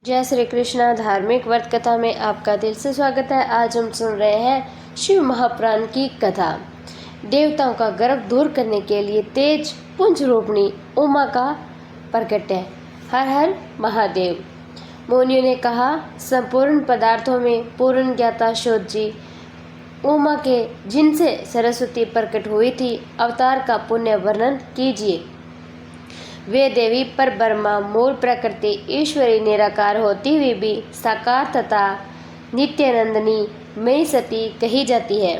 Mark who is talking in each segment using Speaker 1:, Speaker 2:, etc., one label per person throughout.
Speaker 1: जय श्री कृष्णा। धार्मिक व्रत कथा में आपका दिल से स्वागत है। आज हम सुन रहे हैं शिव महापुराण की कथा। देवताओं का गर्व दूर करने के लिए तेज पुंज रूपणी उमा का प्रकट्य। हर हर महादेव। मुनियों ने कहा, संपूर्ण पदार्थों में पूर्ण ज्ञाता शोध जी उमा के जिनसे सरस्वती प्रकट हुई थी, अवतार का पुण्य वर्णन कीजिए। वे देवी पर ब्रह्मा मूल प्रकृति ईश्वरी निराकार होती हुई भी साकार तथा नित्यानंदनी मई सती कही जाती है।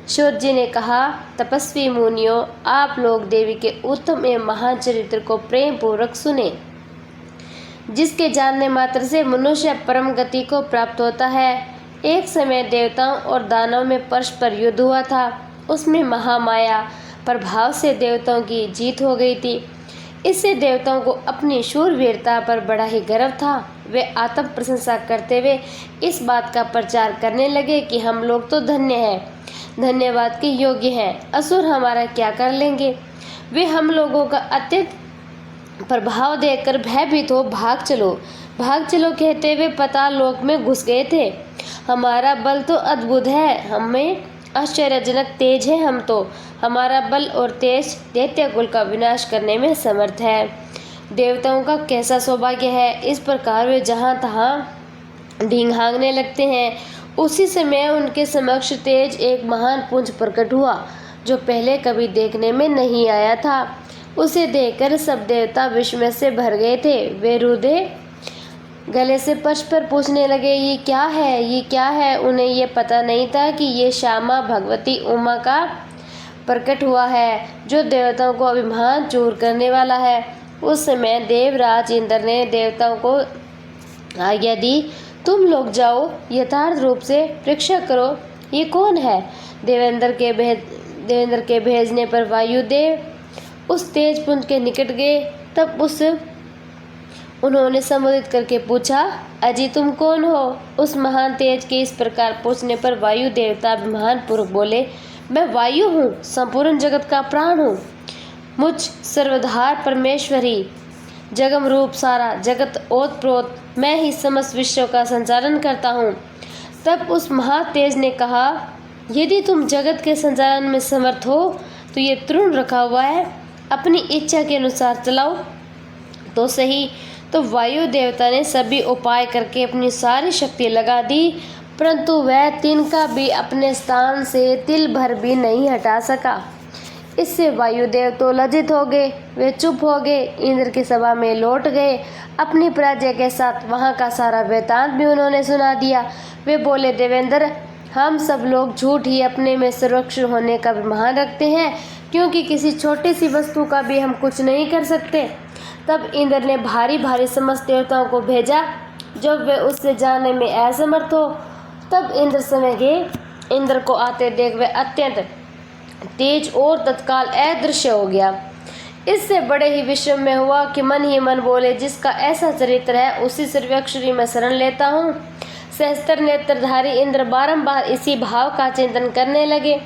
Speaker 1: शोध जी ने कहा, तपस्वी मुनियों, आप लोग देवी के उत्तम एवं महान चरित्र को प्रेम पूर्वक सुने, जिसके जानने मात्र से मनुष्य परम गति को प्राप्त होता है। एक समय देवताओं और दानवों में परस्पर युद्ध हुआ था। उसमें महामाया प्रभाव से देवताओं की जीत हो गई थी। इससे देवताओं को अपनी शूरवीरता पर बड़ा ही गर्व था। वे आत्म प्रशंसा करते हुए इस बात का प्रचार करने लगे कि हम लोग तो धन्य हैं, धन्यवाद के योग्य हैं, असुर हमारा क्या कर लेंगे। वे हम लोगों का अत्यंत प्रभाव देखकर भयभीत हो भाग चलो कहते हुए पाताल लोक में घुस गए थे। हमारा बल तो अद्भुत है, हमें आश्चर्यजनक तेज है, हम तो हमारा बल और तेज दैत्य कुल का विनाश करने में समर्थ है। देवताओं का कैसा सौभाग्य है। इस प्रकार वे जहाँ तहाँ ढींघांगने लगते हैं। उसी समय उनके समक्ष तेज एक महान पुंज प्रकट हुआ, जो पहले कभी देखने में नहीं आया था। उसे देखकर सब देवता विस्मय से भर गए थे। वे रुदे गले से परस्पर पूछने लगे, ये क्या है। उन्हें ये पता नहीं था कि ये श्यामा भगवती उमा का प्रकट हुआ है, जो देवताओं को अभिमान चूर करने वाला है। उस समय देवराज इंद्र ने देवताओं को आज्ञा दी, तुम लोग जाओ, यथार्थ रूप से परीक्षा करो, ये कौन है। देवेंद्र के भेजने पर वायुदेव उस तेज पुंज के निकट गए। तब उन्होंने संबोधित करके पूछा, अजी तुम कौन हो। उस महान तेज के इस प्रकार पूछने पर वायु देवता अभिमान पूर्वक बोले, मैं वायु हूँ, संपूर्ण जगत का प्राण हूँ। मुझ सर्वधार परमेश्वरी जगम रूप सारा जगत ओत प्रोत, मैं ही समस्त विश्व का संचालन करता हूँ। तब उस महातेज ने कहा, यदि तुम जगत के संचालन में समर्थ हो तो ये तृण रखा हुआ है, अपनी इच्छा के अनुसार चलाओ तो सही। तो वायु देवता ने सभी उपाय करके अपनी सारी शक्ति लगा दी, परंतु वह तिनका भी अपने स्थान से तिल भर भी नहीं हटा सका। इससे वायुदेव तो लज्जित हो गए, वे चुप हो गए, इंद्र की सभा में लौट गए। अपनी प्रजा के साथ वहाँ का सारा वृतांत भी उन्होंने सुना दिया। वे बोले, देवेंद्र, हम सब लोग झूठ ही अपने में सर्वोच्च होने का अभिमान रखते हैं, क्योंकि किसी छोटी सी वस्तु का भी हम कुछ नहीं कर सकते। तब इंद्र ने भारी समस्त देवताओं को भेजा। जब वे उससे जाने में असमर्थ हो, तब इंद्र समय गए। इंद्र को आते देख वे अत्यंत तेज और तत्काल अदृश्य हो गया। इससे बड़े ही विषम में हुआ कि मन ही मन बोले, जिसका ऐसा चरित्र है उसी सर्वाक्षरी में शरण लेता हूँ। सहस्त्र नेत्रधारी इंद्र बारंबार इसी भाव का चिंतन करने लगे।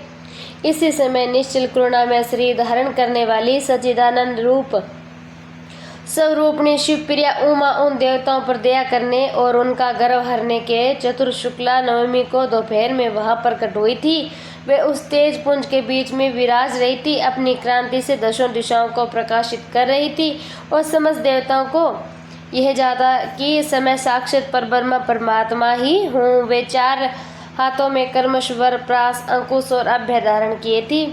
Speaker 1: इसी समय निश्चल करुणा में शरीर धारण करने वाली सच्चिदानंद रूप स्वरूपणी शिवप्रिया उमा उन देवताओं पर दया करने और उनका गर्व हरने के चतुर शुक्ला नवमी को दोपहर में वहां प्रकट हुई थी। वे उस तेज पुंज के बीच में विराज रही थी, अपनी क्रांति से दशों दिशाओं को प्रकाशित कर रही थी और समस्त देवताओं को यह जाता कि समय साक्षात परब्रह्म परमात्मा ही हूँ। वे 4 हाथों में कर्मश्वर प्रास अंकुश और अभ्य धारण किए थी।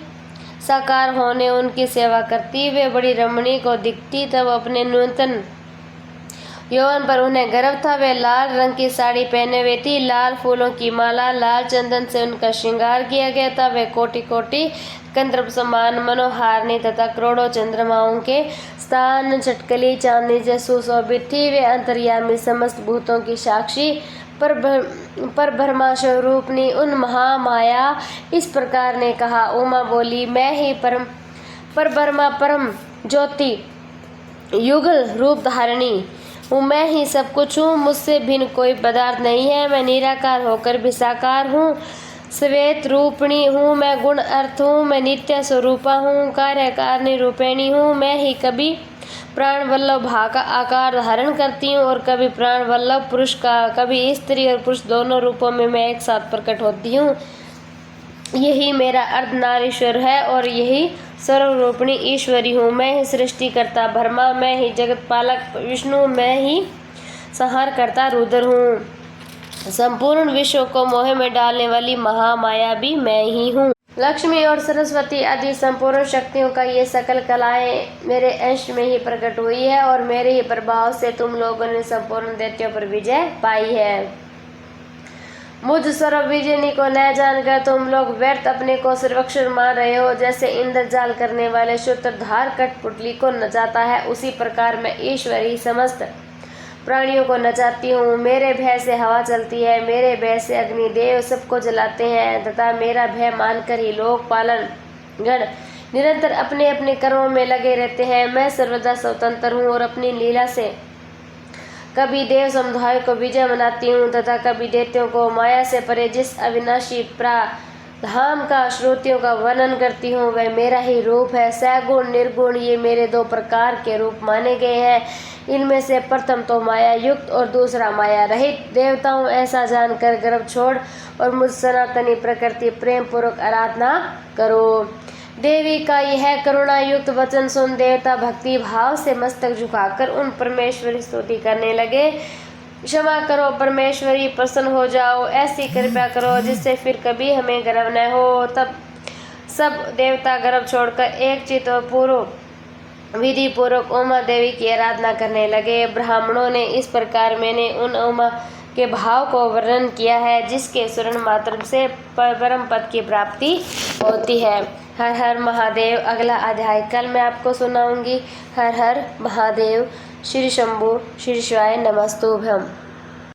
Speaker 1: साकार होने उनकी सेवा करती वे बड़ी रमणीय को दिखती। तब अपने नूतन यौवन पर उन्हें गर्व था। वे लाल रंग की साड़ी पहने हुए थी, लाल फूलों की माला, लाल चंदन से उनका श्रृंगार किया गया था। वे कोटि कोटि कंद्रप समान मनोहारिणी तथा करोड़ों चंद्रमाओं के स्थान चटकली चांदनी से सुशोभित थी। वे अंतर्यामी समस्त भूतों की साक्षी पर ब्रह्मा स्वरूपनी उन महामाया इस प्रकार ने कहा। उमा बोली, मैं ही पर ब्रह्मा परम ज्योति युगल रूप धारिणी हूँ, मैं ही सब कुछ हूँ, मुझसे भिन्न कोई पदार्थ नहीं है। मैं निराकार होकर भी साकार हूँ, श्वेत रूपिणी हूँ, मैं गुण अर्थ हूँ, मैं नित्य स्वरूपा हूँ, कार्यकारिणी रूपिणी हूँ, मैं ही कभी प्राण वल्लभ भा का आकार धारण करती हूँ और कभी प्राण वल्लभ पुरुष का, कभी स्त्री और पुरुष दोनों रूपों में मैं एक साथ प्रकट होती हूँ। यही मेरा अर्धनारीश्वर है और यही सर्वरूपिणी ईश्वरी हूँ। मैं ही सृष्टिकर्ता ब्रह्मा, मैं ही जगत पालक विष्णु, मैं ही संहार करता रुद्र हूँ। संपूर्ण विश्व को मोह में डालने वाली महामाया भी मैं ही हूँ। लक्ष्मी और सरस्वती आदि संपूर्ण शक्तियों का ये सकल कलाएं मेरे अंश में ही प्रकट हुई है और मेरे ही प्रभाव से तुम लोगों ने संपूर्ण दैत्यों पर विजय पाई है। मुझ सर्व विजयनी को न जानकर तुम लोग व्यर्थ अपने को सर्वक्षर मान रहे हो। जैसे इंद्रजाल करने वाले सूत्रधार कठपुतली को नचाता है, उसी प्रकार मैं ईश्वर ही समस्त प्राणियों को नचाती हूँ। मेरे भय से हवा चलती है, मेरे भय से अग्निदेव सबको जलाते हैं तथा मेरा भय मानकर ही लोक पालन गण निरंतर अपने अपने कर्मों में लगे रहते हैं। मैं सर्वदा स्वतंत्र हूँ और अपनी लीला से कभी देव समुदाय को विजय मनाती हूँ तथा कभी दैत्यों को माया से परे जिस अविनाशी धाम का श्रुतियों का वर्णन करती हूँ, वह मेरा ही रूप है। सगुण निर्गुण ये मेरे दो प्रकार के रूप माने गए हैं। इनमें से प्रथम तो माया युक्त और दूसरा माया रहित। देवताओं, ऐसा जानकर गर्भ छोड़ और मुझ सनातनी प्रकृति प्रेम पूर्वक आराधना करो। देवी का यह करुणा युक्त वचन सुन देवता भक्ति भाव से मस्तक झुकाकर उन परमेश्वरी स्तुति करने लगे। क्षमा करो परमेश्वरी, प्रसन्न हो जाओ, ऐसी कृपा करो जिससे फिर कभी हमें गर्व न हो। तब सब देवता गर्भ छोड़कर एक चित और पूर्व विधि पूर्वक उमा देवी की आराधना करने लगे। ब्राह्मणों ने इस प्रकार मैंने उन उमा के भाव को वर्णन किया है जिसके स्मरण मात्र से परम पद की प्राप्ति होती है। हर हर महादेव। अगला अध्याय कल मैं आपको सुनाऊंगी। हर हर महादेव। श्री शंभु श्री शिवाय नमस्तुभ्यम।